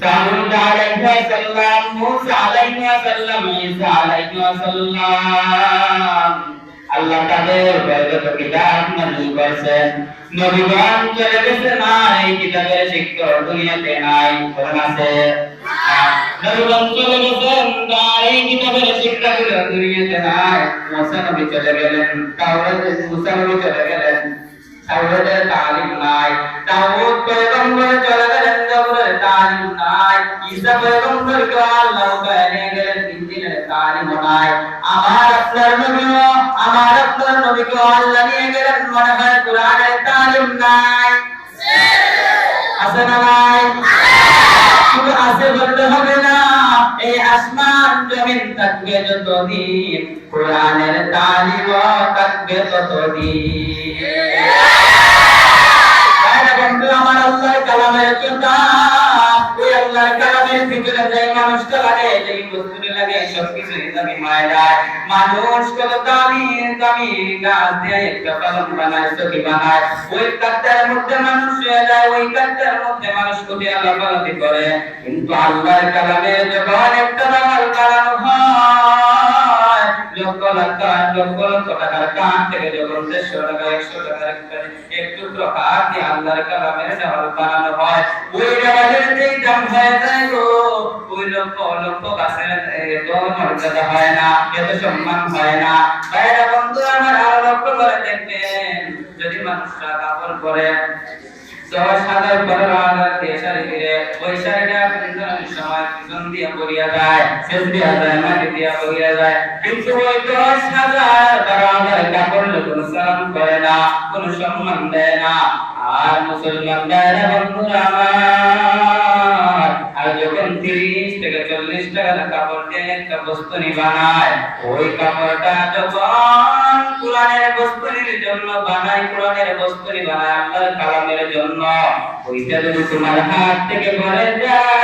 দাউদ আলাইহিস সালাম, মূসা আলাইহিস সালাম, ঈসা আলাইহিস সালাম আল্লাহ তাদের বেদত কিতাব নাযিল করেছেন। নবীগণ চলে গেছে না, এই কিতাবের শিক্ষা দুনিয়াতে নাই, কোরআন আছে। নবীগণ চলে গেছেন না, এই কিতাবের শিক্ষা দুনিয়াতে নাই। মুসা নবী চলে গেলেন, তাওরাতের মুসা নবী চলে গেলেন, তাওরাতের তালিম নাই। দাউদ পয়গম্বর চলে গেলেন, জবরের তালিম নাই। ঈসা পয়গম্বরকে আল্লাহ বানিয়ে গেলেন, ইনজিলের তালিম নাই। আমার আপনার নবীকে আল্লাহ নিয়ে গেলেন, মনে হয় কোরআনের তালিম নাই। আছে না নাই? শুধু আছে বলতে হবে না, এই আসমান জমিন থাকবে যতদিন, কোরআনের তালিমও থাকবে ততদিন। বন্ধু আমার, আল্লাহর কালামের কিতাব, ওই আল্লাহর কালামের ভিতরে যে মানুষটা লাগে, যে বস্তুটা লাগে, সবকিছুই দামি হয়ে যায়। মানুষ কত দামি দামি গাছ দিয়ে একটা কলম বানায়, চকি বানায়, ওই কাঠটার মধ্যে মানুষ হয়ে যায়, ওই কাঠটার মধ্যে মানুষ কোটি আল্লাহ পালাতি করে। কিন্তু আল্লাহর কালামের যখন একটা দামাল বানানো হয়, লক্ষ লক্ষ টাকার কাঠ থেকে যখন 100 টাকা 100 টাকার একটু কাঠ দিয়ে আল্লাহর কালামের দেওয়াল বানানো হয়, ওই দেওয়ালের যেই দাম হয়ে যায় গো, ওই লক্ষ লক্ষ গাছের এত মর্যাদা হয় না, এত সম্মান হয় না। ভাইরা বন্ধু আমার, আরো লক্ষ্য করে দেখবেন, যদি মানুষরা কাপড় পরে সাদার পরে শাড়ি ফিরে, ওই শাড়িটা পিছনের সময় পিছন দিয়ে পরিয়া যায়, শেষ দিয়া যায়, মাটি দিয়া পরিয়া যায়। কিন্তু ওই 10,000 বারান্দার কাপড় কোনো সালাম করে না, কোনো সম্মান দেয় না। আর মুসলমান ভাইরা বন্ধুরা আমার, আর যখন 30 থেকে 40 টাকার কাপড় দিয়ে একটা বস্তুনি বানায়, ওই কাপড়টা যখন কোরআনের বস্তুনির জন্য বানায়, কোরআনের বস্তুনি বানায় আল্লাহর কালামের জন্য, ওইটা যদি তোমার হাত থেকে পড়ে যায়,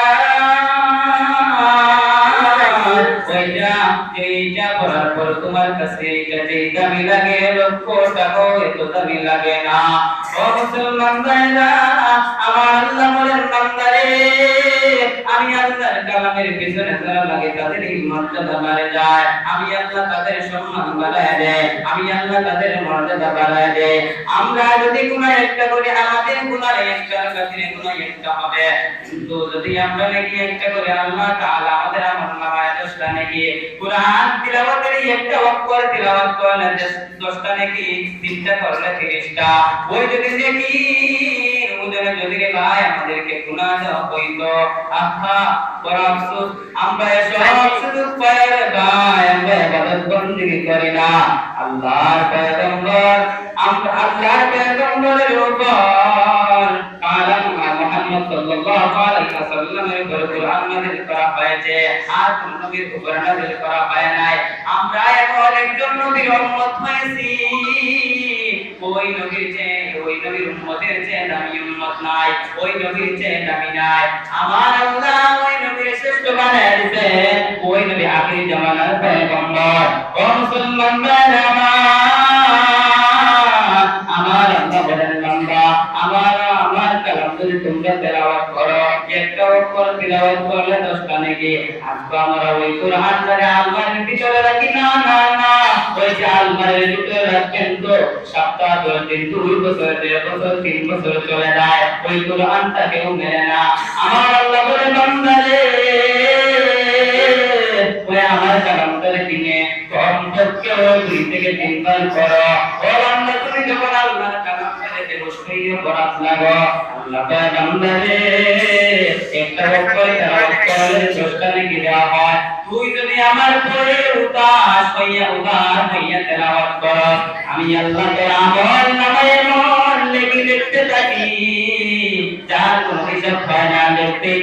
এইটা পড়ার পর তোমার কাছে এইটা যেই দামি লাগে, লক্ষ টাকা এত দামি লাগে না। ও মুসলমান ভাইরা আমার, আল্লাহ বলেন বান্দারে, আমি আল্লাহর কালামের পিছনে যারা লাগে তাদের মর্যাদা বাড়ে যায়, আমি আল্লাহ তাদের সম্মান বাড়ায় দেয়, আমি আল্লাহ তাদের মর্যাদা বাড়ায় দেয়। আমরা যদি গুনাহ একটা করি, আমাদের গুনাহ একটার কাছে গুনাহ একটা হবে, কিন্তু যদি আমরা নাকি একটা করে, আল্লাহ তাআলা আমাদের আমলনামায় 10টা নাকি, কুরআন তিলাওয়াতের একটা অক্ষর তিলাওয়াত করলে 10টা নাকি, 3টা করলে 30টা। ওই যদি নাকি ওজনে যদি রে ভাই আমাদেরকে গুনাহ দেওয়া হইতো, আহা বড় আফসোস, আমরা সব সুযোগ পাই রে ভাই, আমরা ইবাদত বندگی করি না। আল্লাহর পয়গম্বর, আমরা আল্লাহর পয়গম্বরের উপর কালাম মুহাম্মদ সাল্লাল্লাহু আলাইহি ওয়াসাল্লামের উপর কুরআন নাযিল করা হয়েছে, আর কোন নবীর উপর নাযিল করা হয় নাই। আমরা এখন একজন নবীর উম্মত হয়েছি, ওই নবীর উম্মতের চেয়ে দামি উম্মত নাই, ওই নবীর চেয়ে দামি নাই। আমার আল্লাহ ওই নবীর শ্রেষ্ঠ বানায় দিয়েছেন, ওই নবী আখির জামানার পয়গম্বর। ও মুসলমান ভাইরা আমার, আল্লাহ বলেন বান্দা আমার কালাম যদি তোমরা তেলাওয়াত করো, একটা অক্ষর তেলাওয়াত করলে 10টা নাকি। আজকে আমরা ওই কুরআন ধরে আলমারির ভিতরে রাখি না, না না, ওই যে আলমারির ভিতরে রাখেন তো সপ্তাহ 10 দিন, 2 বছর, 1.5 বছর, 3 বছর চলে যায়, ওই কুরআনটা কেউ মেনে না। আমার আল্লাহ বলে বান্দারে, ওই আমার কালামটা কিনে কমপক্ষে 2 থেকে 3 বার করো। ও বান্দা, তুমি যখন আল্লাহর কালামটা বসেই পড়াত লাগো, আল্লাহ বান্দারে একটা অক্ষর তেলাওয়াত করলে 10টা নাকি দেওয়া হয়। তুই যদি আমার পরে উদাস হইয়া তেলাওয়াত করো, আমি আল্লাহ তোর আমল নামায় এমন লেখি দেখতে থাকি, যার কোনো হিসাব হয় না, দেখতেই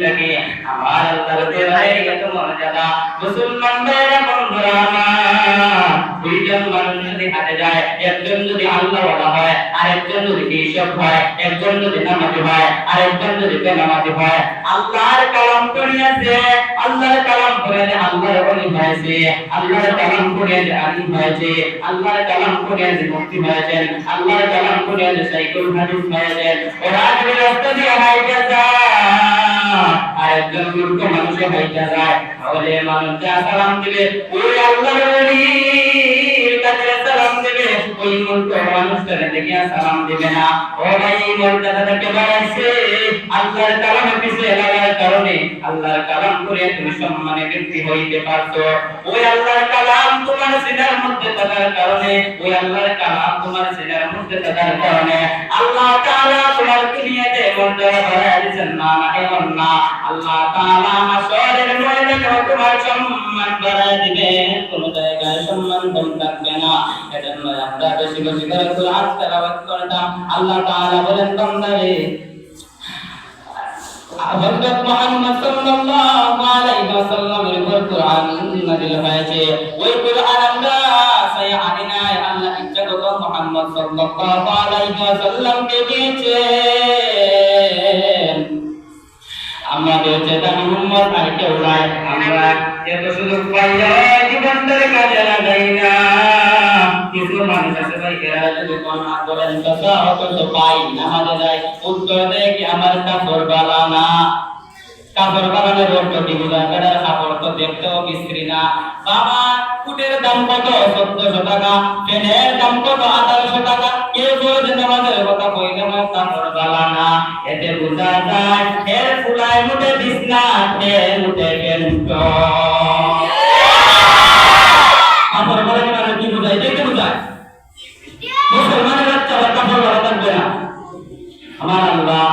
থাকি। আমার আল্লাহর দেওয়ায় এত মর্যাদা। মুসলমান ভাইরা বন্ধুরা আমার, 2 জন মানুষ যদি হাতে যায়, একজন যদি আল্লাহ ওয়ালা হয়, আরেকজন যদি কৃষক হয়, একজন যদি নামাজি হয়, আরেকজন যদি বেনামাজি হয়, আল্লাহর কালাম পড়িয়াছে, আল্লাহর কালাম পড়ে আল্লাহর ওলি হয়েছে, আল্লাহর কালাম পড়ে আলিম হয়েছে, আল্লাহর কালাম পড়ে মুক্তি হয়েছেন, আল্লাহর কালাম পড়ে সাইকুল হাদিস হয়েছেন। ওরা যদি রাস্তা দিয়ে হাইটা যায়, একজন মূর্খ মানুষ হইতে যায় তাহলে মানুষ যা সালাম দিবে ওই আল্লাহর ওলির কাছে সালাম দিবে ওই মূর্খ মানুষটাকে দেখে সালাম দিবে না। ও ভাই এই মর্যাদাটাকে বাড়াইছে আল্লাহর কালামের পিছে লাগার কারণে। আল্লাহর কালাম করে তুমি সম্মানে বৃদ্ধি হইতে পারছো। ওই আল্লাহর কালাম তোমার সিনার মধ্যে থাকার কারণে, ওই আল্লাহর কালাম তোমার সিনার মধ্যে থাকার কারণে আল্লাহ তাআলা তোমার দুনিয়াতে মর্যাদা বাড়ায় দিয়েছেন। না না এমন না, আল্লাহ তাআলা হাসরের ময়দানে তোমার সম্মান বাড়ায় দিবেন, কোনো জায়গায় সম্মান কম থাকবে না। এজন্য আমরা বেশি বেশি করে কোরআন তেলাওয়াত করতাম। আল্লাহ তাআলা বলেন বান্দারে হযরত মুহাম্মদ সাল্লাল্লাহু আলাইহি ওয়াসাল্লামের উপর কোরআন নাযিল হয়েছে। ওই কোরআন আমরা সাইয়াদি নাই, আল্লাহ ইচ্ছাকৃত মুহাম্মদ সাল্লাল্লাহু আলাইহি ওয়াসাল্লামকে দিয়েছেন। আমাদের চেতনা উম্মত আর কেউ নাই। আমরা এত সুযোগ পাইয়া জীবনটারে কাজে লাগাই না। কিছু মানুষ আছে ভাই এরা যদি কোন বলেন তো পাই নামাজে যায় উত্তর দেয় কি আমার কাপড় বালা না। কাপড় বানানোর রোগটি বোঝা গেল, কাপড় তো দেখতেও বিশ্রী না। বাবা কুটের দাম কত 1400 টাকা, ফ্যানের দাম কত 1800 টাকা। কেউ যদি নামাজের কথা কইলে কাপড় বালা না, এতে বোঝা যায় এর ফুলায় মুঠে বিছনা, এর মুঠে কেন্দ্র। কাপড় বালা মানে কি বোঝায়? দেখতে বোঝায় মুসলমানের বাচ্চারা কাপড় বালা থাকবে না। আমার আল্লাহ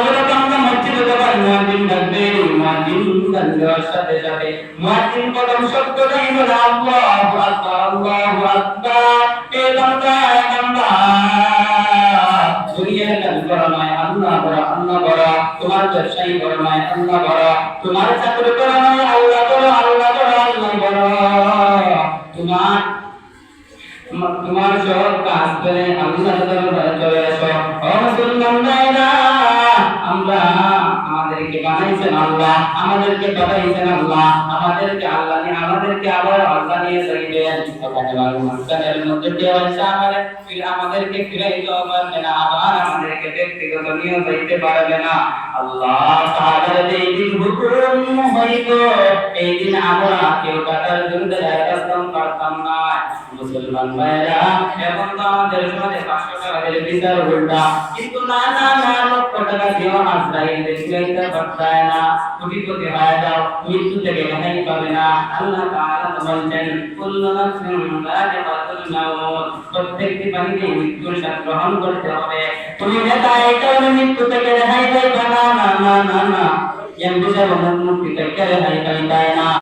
বলে আমরা মসজিদে যাবার মুয়াজ্জিন ডাকবে, মুয়াজ্জিন ডাকবার সাথে সাথে মুয়াজ্জিন কদম শব্দ নাই বলে আল্লাহু আকবার আল্লাহু আকবার। এই বান্দা দুনিয়ার কাজ বড় নয়, আল্লাহ বড়, আল্লাহ বড়। তোমার ব্যবসায়ী বড় নয়, আল্লাহ বড়। তোমার চাকরি বড় নয়, আল্লাহ বড়, আল্লাহ বড়, আল্লাহ বড়। তোমার সব কাজ করে আল্লাহর দরবারে চলে আসো। ও মুসলমানরা, আমরা আমাদেরকে বানাইছেন আল্লাহ, আমাদেরকে পাঠাইছেন আল্লাহ, আমাদেরকে আল্লাহ নিয়ে আমাদেরকে আবার আল্লাহ নিয়ে যাইবেন। মাঝখানের মধ্যে কেউ এসে আমাদেরকে ফিরাইতে পারবে না, আবার আমাদেরকে ব্যক্তিগত নিয়ে যাইতে পারবে না। আল্লাহ তাআলার যেই দিন হুকুম হইত এই দিন আমরা কেউ টাকার জন্য রাস্তাম পারতাম না। মুসলমান ভাইরা, এখন তো আমাদের সমাজে 500 টাকা দিলে বিচার উল্টা, কিন্তু না না না লক্ষ টাকা দিয়েও আশ্রয় দিতে পারতায় না। কোটিপতি হয়ে যাও, মৃত্যু থেকে রেহাই পাবে না। আল্লাহ তাআলা বলেন কুল্লু নাফসিন যায়িকাতুল মাউত, প্রত্যেকটি প্রাণীকে মৃত্যুর স্বাদ গ্রহণ করতে হবে। তুমি নেতা এটা মৃত্যু থেকে রেহাই পাবে না, না না না না, এমন বিচার মুক্তি থেকে রেহাই পাবে না।